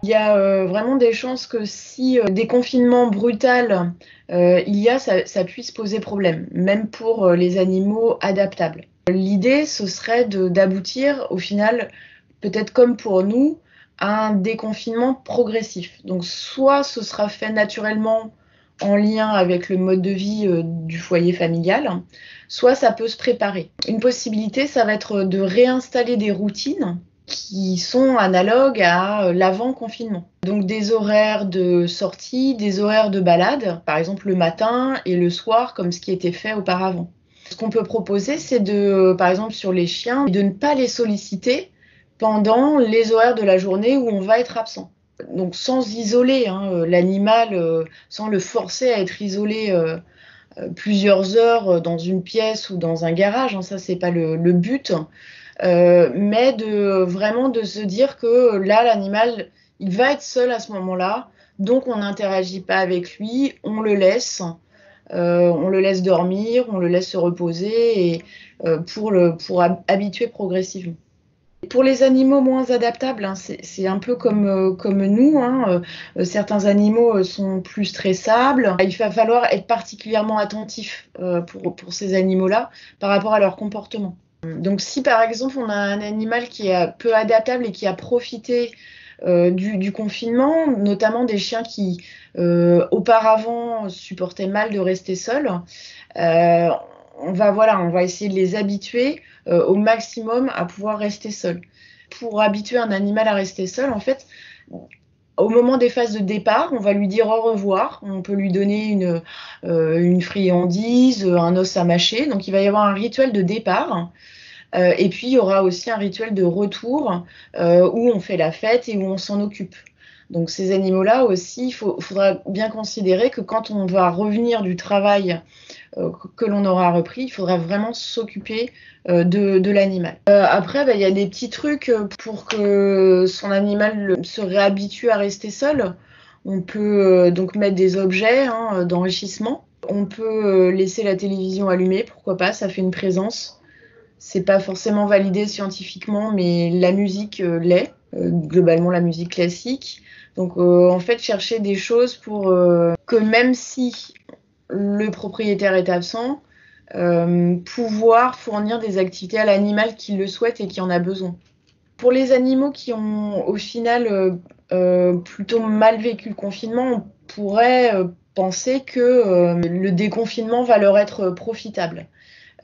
Il y a vraiment des chances que si déconfinement brutal ça puisse poser problème, même pour les animaux adaptables. L'idée, ce serait d'aboutir au final, peut-être comme pour nous, à un déconfinement progressif. Donc soit ce sera fait naturellement en lien avec le mode de vie du foyer familial, soit ça peut se préparer. Une possibilité, ça va être de réinstaller des routines qui sont analogues à l'avant-confinement. Donc des horaires de sortie, des horaires de balade, par exemple le matin et le soir, comme ce qui était fait auparavant. Ce qu'on peut proposer, c'est par exemple sur les chiens, de ne pas les solliciter pendant les horaires de la journée où on va être absent. Donc sans isoler l'animal, sans le forcer à être isolé plusieurs heures dans une pièce ou dans un garage, ça c'est pas le but. Mais vraiment de se dire que là, l'animal, il va être seul à ce moment-là, donc on n'interagit pas avec lui, on le laisse dormir, on le laisse se reposer pour habituer progressivement. Pour les animaux moins adaptables, c'est un peu comme nous. Certains animaux sont plus stressables. Il va falloir être particulièrement attentif pour ces animaux-là par rapport à leur comportement. Donc si par exemple on a un animal qui est peu adaptable et qui a profité du confinement, notamment des chiens qui auparavant supportaient mal de rester seuls, euh, on va essayer de les habituer au maximum à pouvoir rester seuls. Pour habituer un animal à rester seul, en fait, au moment des phases de départ, on va lui dire au revoir. On peut lui donner une friandise, un os à mâcher. Donc il va y avoir un rituel de départ. Et puis, il y aura aussi un rituel de retour où on fait la fête et où on s'en occupe. Donc, ces animaux-là aussi, faudra bien considérer que quand on va revenir du travail que l'on aura repris, il faudra vraiment s'occuper de l'animal. Après, il y a des petits trucs pour que son animal se réhabitue à rester seul. On peut donc mettre des objets d'enrichissement. On peut laisser la télévision allumée, pourquoi pas, ça fait une présence. C'est pas forcément validé scientifiquement, mais la musique l'est, globalement la musique classique. Donc en fait, chercher des choses pour que même si le propriétaire est absent, pouvoir fournir des activités à l'animal qui le souhaite et qui en a besoin. Pour les animaux qui ont au final plutôt mal vécu le confinement, on pourrait penser que le déconfinement va leur être profitable.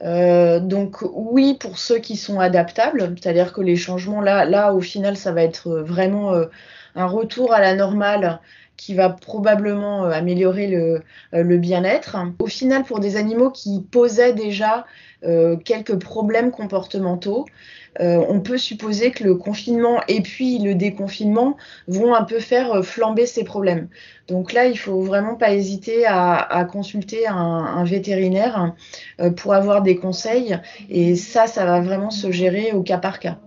Donc oui, pour ceux qui sont adaptables, c'est-à-dire que les changements, là au final, ça va être vraiment un retour à la normale qui va probablement améliorer le bien-être. Au final, pour des animaux qui posaient déjà quelques problèmes comportementaux, on peut supposer que le confinement et puis le déconfinement vont un peu faire flamber ces problèmes. Donc là, il faut vraiment pas hésiter à consulter un vétérinaire pour avoir des conseils. Et ça va vraiment se gérer au cas par cas.